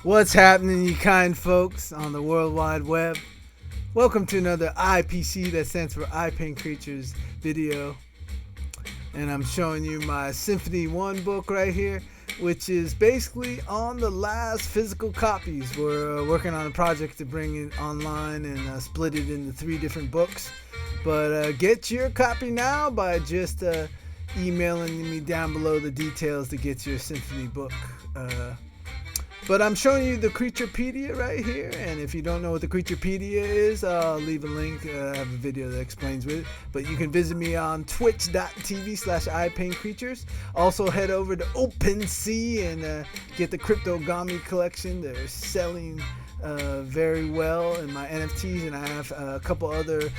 What's happening, you kind folks on the World Wide Web? Welcome to another IPC, that stands for Ipaintcreatures video. And I'm showing you my Symphony 1 book right here, which is basically on the last physical copies. We're working on a project to bring it online and split it into 3 different books. But get your copy now by just emailing me down below the details to get your Symphony book. But I'm showing you the Creaturepedia right here, and if you don't know what the Creaturepedia is, I'll leave a link. I have a video that explains it. But you can visit me on twitch.tv/ipaintcreatures. Also head over to OpenSea and get the Cryptogami collection. They're selling very well in my NFTs, and I have a couple other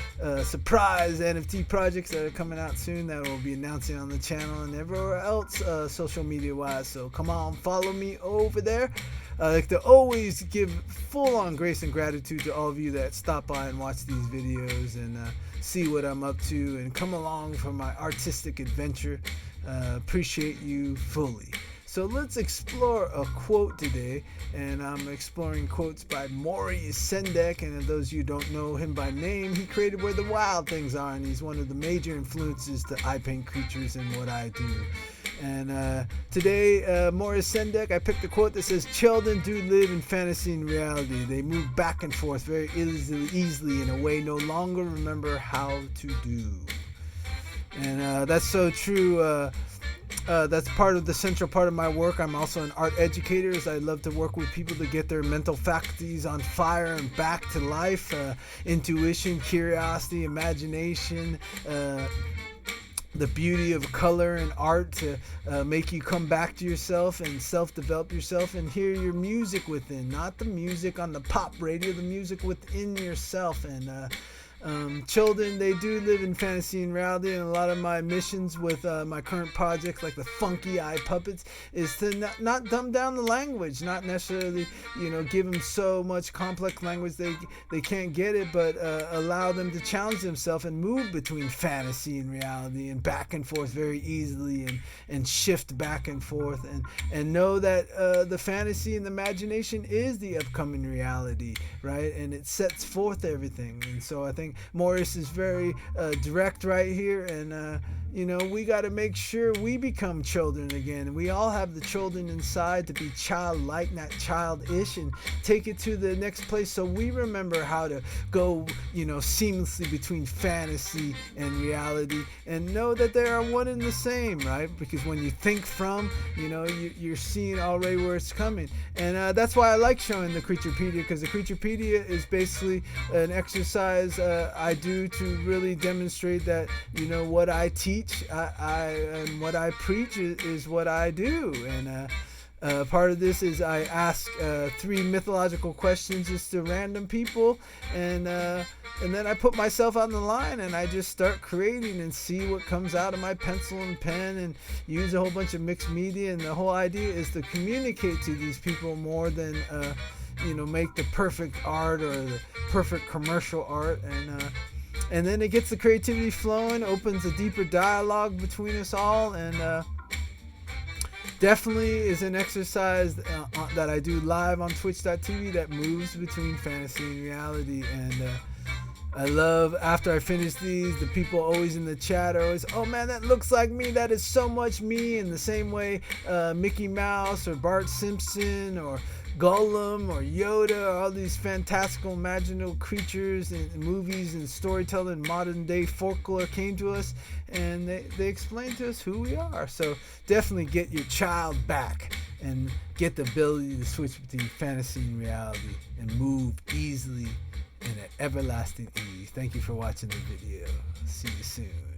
surprise NFT projects that are coming out soon that we'll be announcing on the channel and everywhere else social media wise. So come on, follow me over there. I like to always give full-on grace and gratitude to all of you that stop by and watch these videos and see what I'm up to and come along for my artistic adventure. Appreciate you fully. So let's explore a quote today, and I'm exploring quotes by Maurice Sendak, and those of you who don't know him by name, he created Where the Wild Things Are, and he's one of the major influences to Ipaintcreatures and what I do. And today, Maurice Sendak, I picked a quote that says, "Children do live in fantasy and reality. They move back and forth very easily in a way no longer remember how to do." And that's so true. That's part of the central part of my work. I'm also an art educator, as I love to work with people to get their mental faculties on fire and back to life. Intuition, curiosity, imagination, the beauty of color and art to make you come back to yourself and self-develop yourself and hear your music within, not the music on the pop radio, the music within yourself. And children, they do live in fantasy and reality, and a lot of my missions with my current projects, like the funky eye puppets, is to not dumb down the language, not necessarily, give them so much complex language they can't get it, but allow them to challenge themselves and move between fantasy and reality and back and forth very easily and shift back and forth and know that the fantasy and the imagination is the upcoming reality, right? And it sets forth everything. And so I think Maurice is very direct right here, and we got to make sure we become children again. We all have the children inside to be childlike, not childish, and take it to the next place, so we remember how to go seamlessly between fantasy and reality, and know that they are one and the same, right? Because when you think from, you're seeing already where it's coming. And that's why I like showing the Creaturepedia, because the Creaturepedia is basically an exercise I do to really demonstrate that what I teach and what I preach is what I do. And part of this is I ask 3 mythological questions just to random people, and then I put myself on the line and I just start creating and see what comes out of my pencil and pen, and use a whole bunch of mixed media. And the whole idea is to communicate to these people more than make the perfect art or the perfect commercial art. And then it gets the creativity flowing, opens a deeper dialogue between us all, and definitely is an exercise that I do live on twitch.tv that moves between fantasy and reality. And I love, after I finish these, the people always in the chat are always, "Oh man, that looks like me, that is so much me." In the same way Mickey Mouse or Bart Simpson or Gollum or Yoda, all these fantastical imaginal creatures and movies and storytelling, modern day folklore came to us, and they explained to us who we are. So definitely get your child back and get the ability to switch between fantasy and reality and move easily in an everlasting ease. Thank you for watching the video. See you soon.